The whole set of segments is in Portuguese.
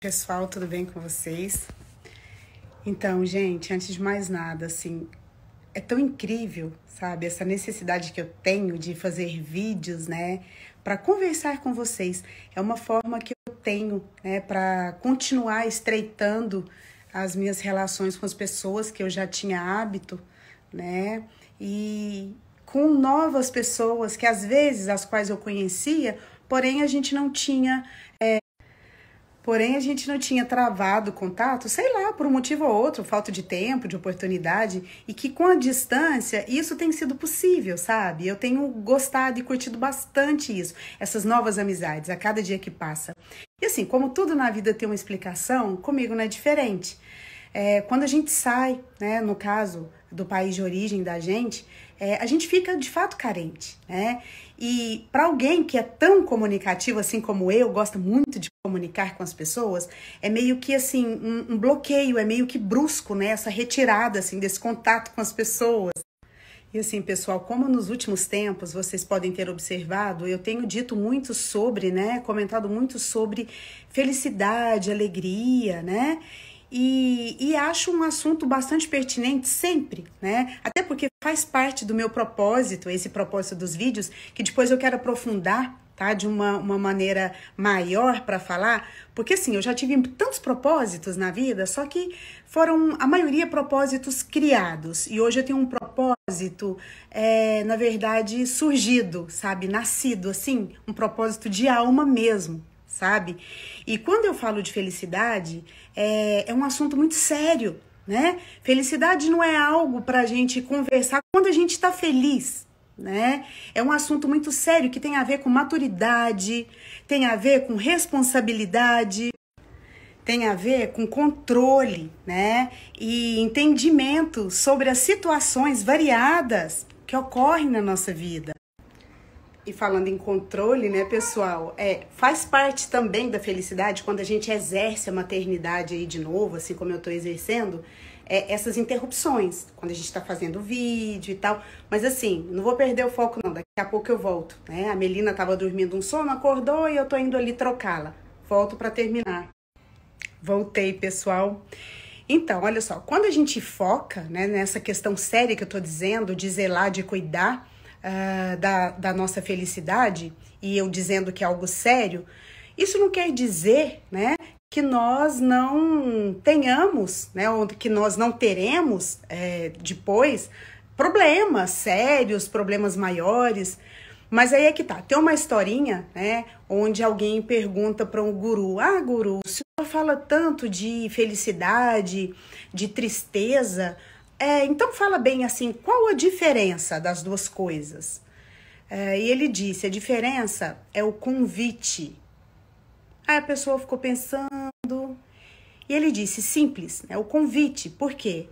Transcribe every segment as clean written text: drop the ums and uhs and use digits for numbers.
Pessoal, tudo bem com vocês? Então, gente, antes de mais nada, assim, é tão incrível, sabe, essa necessidade que eu tenho de fazer vídeos, né, para conversar com vocês. É uma forma que eu tenho, né, para continuar estreitando as minhas relações com as pessoas que eu já tinha hábito, né, e com novas pessoas que às vezes as quais eu conhecia, porém a gente não tinha travado contato, sei lá, por um motivo ou outro, falta de tempo, de oportunidade, e que com a distância isso tem sido possível, sabe? Eu tenho gostado e curtido bastante isso, essas novas amizades, a cada dia que passa. E assim, como tudo na vida tem uma explicação, comigo não é diferente. Quando a gente sai, né, no caso do país de origem da gente, a gente fica de fato carente, né? E para alguém que é tão comunicativo assim como eu, gosta muito de comunicar com as pessoas, é meio que assim um bloqueio, é meio que brusco, né? Essa retirada assim desse contato com as pessoas. E assim, pessoal, como nos últimos tempos vocês podem ter observado, eu tenho dito muito sobre, né, comentado muito sobre felicidade, alegria, né? E acho um assunto bastante pertinente sempre, né? Até porque faz parte do meu propósito, esse propósito dos vídeos, que depois eu quero aprofundar, tá? De uma maneira maior para falar, porque assim, eu já tive tantos propósitos na vida, só que foram, a maioria, propósitos criados. E hoje eu tenho um propósito, na verdade, surgido, sabe? Nascido, assim, um propósito de alma mesmo, sabe? E quando eu falo de felicidade, é um assunto muito sério, né? Felicidade não é algo para a gente conversar quando a gente está feliz, né? É um assunto muito sério que tem a ver com maturidade, tem a ver com responsabilidade, tem a ver com controle, né? E entendimento sobre as situações variadas que ocorrem na nossa vida. E falando em controle, né, pessoal, faz parte também da felicidade quando a gente exerce a maternidade aí de novo, assim como eu estou exercendo, essas interrupções, quando a gente está fazendo vídeo e tal. Mas assim, não vou perder o foco não, daqui a pouco eu volto, né? A Melina estava dormindo um sono, acordou e eu tô indo ali trocá-la. Volto para terminar. Voltei, pessoal. Então, olha só, quando a gente foca, né, nessa questão séria que eu tô dizendo, de zelar, de cuidar, da nossa felicidade, e eu dizendo que é algo sério, isso não quer dizer, né, que nós não tenhamos, né, ou que nós não teremos depois problemas sérios, problemas maiores. Mas aí é que tá, tem uma historinha, né, onde alguém pergunta para um guru: guru, o senhor fala tanto de felicidade, de tristeza, então fala bem assim, qual a diferença das duas coisas? E ele disse, a diferença é o convite. Aí a pessoa ficou pensando, e ele disse, simples, o convite. Por quê?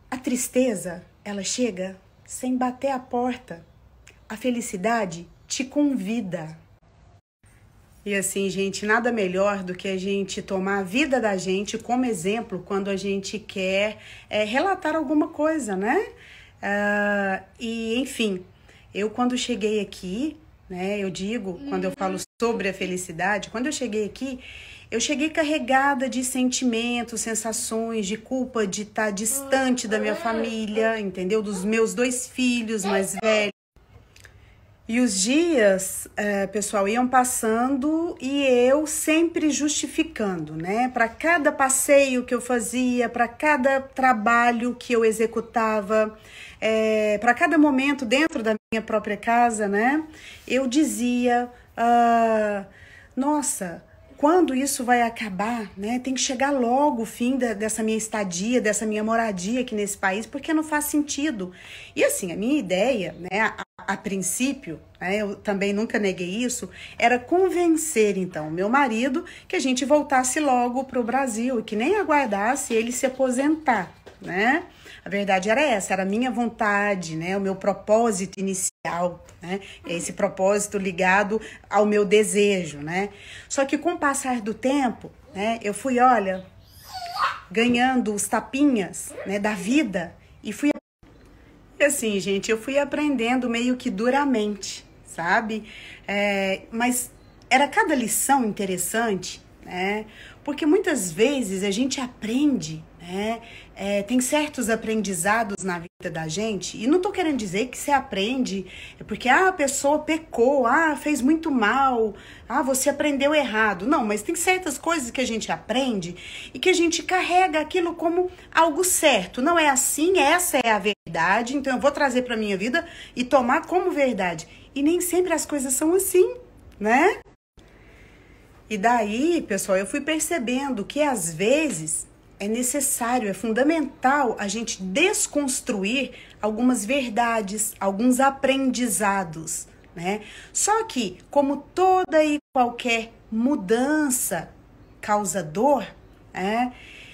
A tristeza, ela chega sem bater a porta. A felicidade te convida. E assim, gente, nada melhor do que a gente tomar a vida da gente como exemplo quando a gente quer relatar alguma coisa, né? E, enfim, eu quando cheguei aqui, né, eu digo, quando eu falo sobre a felicidade, quando eu cheguei aqui, eu cheguei carregada de sentimentos, sensações, de culpa de estar distante da minha família, entendeu? Dos meus 2 filhos mais velhos. E os dias, pessoal, iam passando e eu sempre justificando, né? Para cada passeio que eu fazia, para cada trabalho que eu executava, para cada momento dentro da minha própria casa, né? Eu dizia, nossa, quando isso vai acabar, né? Tem que chegar logo o fim dessa minha estadia, dessa minha moradia aqui nesse país, porque não faz sentido. E assim, a minha ideia, né? A princípio, né, eu também nunca neguei isso, era convencer, então, meu marido que a gente voltasse logo para o Brasil e que nem aguardasse ele se aposentar, né? A verdade era essa, era a minha vontade, né? O meu propósito inicial, né? Esse propósito ligado ao meu desejo, né? Só que com o passar do tempo, né, eu fui, olha, ganhando os tapinhas, né, da vida e fui. E assim, gente, eu fui aprendendo meio que duramente, sabe? Mas era cada lição interessante, né? Porque muitas vezes a gente aprende, né? Tem certos aprendizados na vida da gente, e não tô querendo dizer que você aprende porque a pessoa pecou, fez muito mal, você aprendeu errado. Não, mas tem certas coisas que a gente aprende e que a gente carrega aquilo como algo certo. Não é assim, essa é a verdade, então eu vou trazer para minha vida e tomar como verdade. E nem sempre as coisas são assim, né? E daí, pessoal, eu fui percebendo que às vezes é necessário, é fundamental a gente desconstruir algumas verdades, alguns aprendizados, né? Só que, como toda e qualquer mudança causa dor,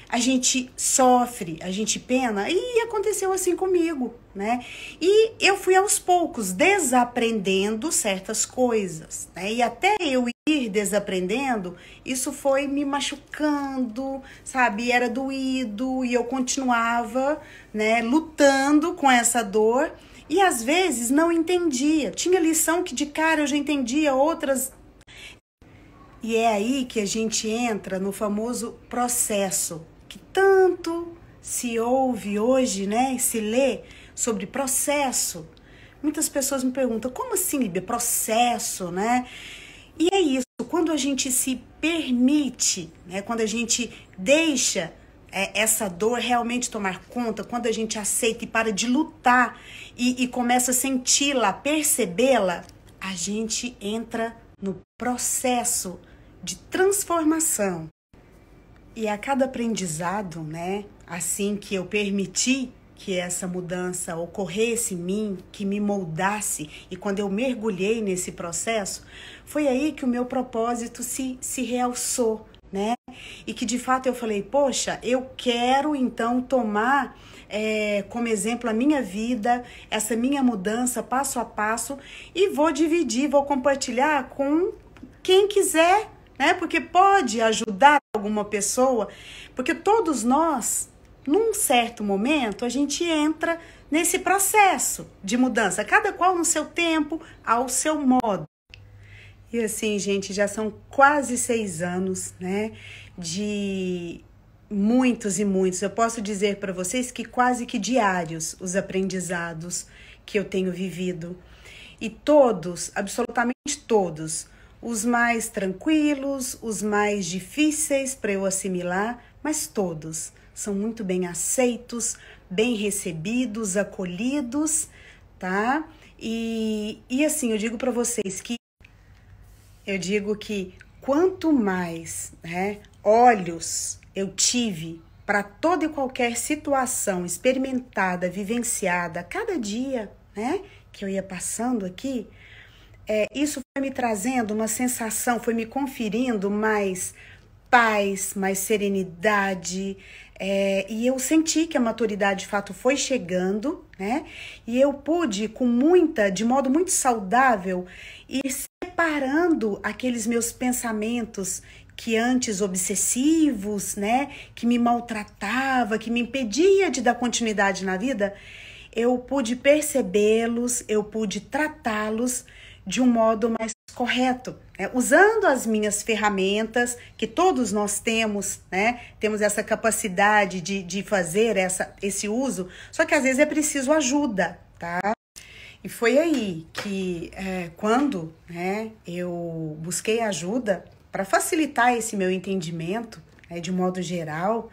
a gente sofre, a gente pena, e aconteceu assim comigo, né? E eu fui aos poucos desaprendendo certas coisas, né? E até eu ir desaprendendo, isso foi me machucando, sabe? Era doído e eu continuava, né, lutando com essa dor e às vezes não entendia. Tinha lição que de cara eu já entendia, outras. E é aí que a gente entra no famoso processo, que tanto se ouve hoje, né? Se lê sobre processo. Muitas pessoas me perguntam, como assim, Líbia? Processo, né? E é isso, quando a gente se permite, né? Quando a gente deixa essa dor realmente tomar conta, quando a gente aceita e para de lutar e começa a senti-la, percebê-la, a gente entra no processo de transformação. E a cada aprendizado, né, assim que eu permiti que essa mudança ocorresse em mim, que me moldasse, e quando eu mergulhei nesse processo, foi aí que o meu propósito se realçou, né? E que de fato eu falei, poxa, eu quero então tomar como exemplo a minha vida, essa minha mudança passo a passo, e vou dividir, vou compartilhar com quem quiser, né? Porque pode ajudar alguma pessoa, porque todos nós, num certo momento, a gente entra nesse processo de mudança, cada qual no seu tempo, ao seu modo. E assim, gente, já são quase 6 anos, né? De muitos e muitos. Eu posso dizer para vocês que quase que diários os aprendizados que eu tenho vivido. E todos, absolutamente todos, os mais tranquilos, os mais difíceis para eu assimilar, mas todos são muito bem aceitos, bem recebidos, acolhidos, tá? E assim, eu digo para vocês que quanto mais, né, olhos eu tive para toda e qualquer situação experimentada, vivenciada, cada dia, né, que eu ia passando aqui, isso foi me trazendo uma sensação, foi me conferindo mais paz, mais serenidade, e eu senti que a maturidade de fato foi chegando, né? E eu pude, de modo muito saudável, ir separando aqueles meus pensamentos que antes obsessivos, né? Que me maltratava, que me impedia de dar continuidade na vida. Eu pude percebê-los, eu pude tratá-los de um modo mais correto, né? Usando as minhas ferramentas, que todos nós temos, né? Temos essa capacidade de fazer esse uso, só que às vezes é preciso ajuda, tá? E foi aí que, quando, né, eu busquei ajuda para facilitar esse meu entendimento, né, de modo geral,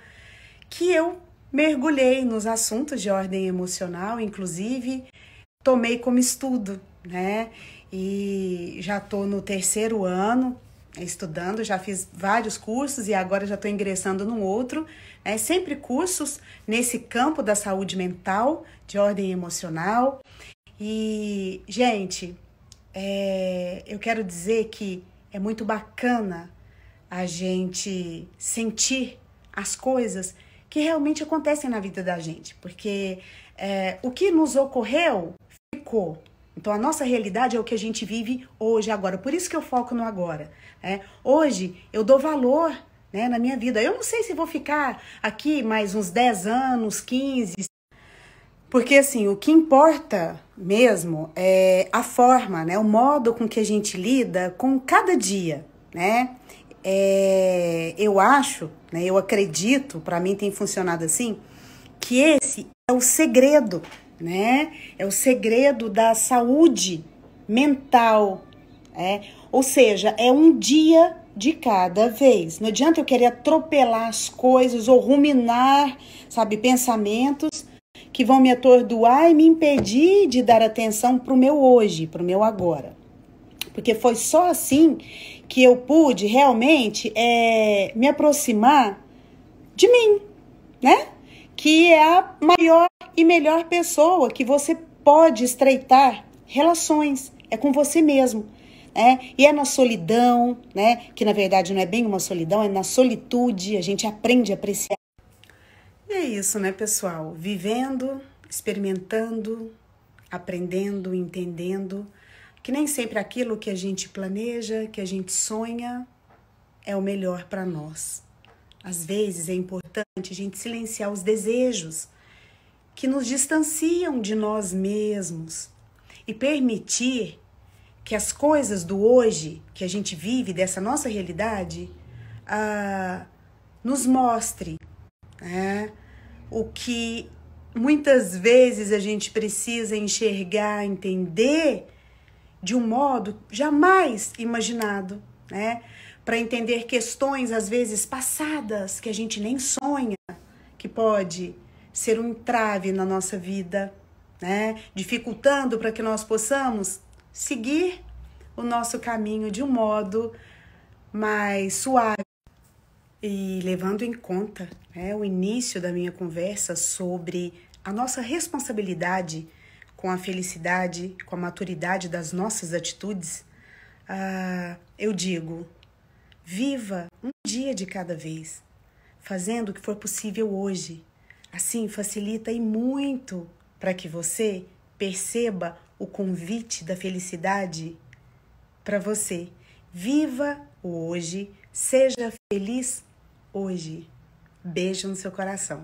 que eu mergulhei nos assuntos de ordem emocional, inclusive tomei como estudo, né? E já estou no 3º ano estudando, já fiz vários cursos e agora já estou ingressando num outro, né? Sempre cursos nesse campo da saúde mental, de ordem emocional. E, gente, eu quero dizer que é muito bacana a gente sentir as coisas que realmente acontecem na vida da gente, porque o que nos ocorreu ficou. Então, a nossa realidade é o que a gente vive hoje, agora. Por isso que eu foco no agora. Né? Hoje, eu dou valor, né, na minha vida. Eu não sei se vou ficar aqui mais uns 10 anos, 15. Porque, assim, o que importa mesmo é a forma, né, o modo com que a gente lida com cada dia, né? eu acho, né, eu acredito, para mim tem funcionado assim, que esse é o segredo, né? É o segredo da saúde mental, ou seja, é um dia de cada vez. Não adianta eu querer atropelar as coisas ou ruminar, sabe, pensamentos que vão me atordoar e me impedir de dar atenção para o meu hoje, para o meu agora. Porque foi só assim que eu pude realmente me aproximar de mim, né? Que é a maior e melhor pessoa que você pode estreitar relações. É com você mesmo. E é na solidão, né? Que na verdade não é bem uma solidão, é na solitude, a gente aprende a apreciar. E é isso, né, pessoal? Vivendo, experimentando, aprendendo, entendendo que nem sempre aquilo que a gente planeja, que a gente sonha, é o melhor para nós. Às vezes é importante a gente silenciar os desejos que nos distanciam de nós mesmos e permitir que as coisas do hoje, que a gente vive, dessa nossa realidade, nos mostre, né, o que muitas vezes a gente precisa enxergar, entender de um modo jamais imaginado, né? Para entender questões, às vezes, passadas, que a gente nem sonha, que pode ser um entrave na nossa vida, né? Dificultando para que nós possamos seguir o nosso caminho de um modo mais suave. E levando em conta, né, o início da minha conversa sobre a nossa responsabilidade com a felicidade, com a maturidade das nossas atitudes, eu digo, viva um dia de cada vez, fazendo o que for possível hoje. Assim facilita e muito para que você perceba o convite da felicidade para você. Viva o hoje, seja feliz hoje. Beijo no seu coração.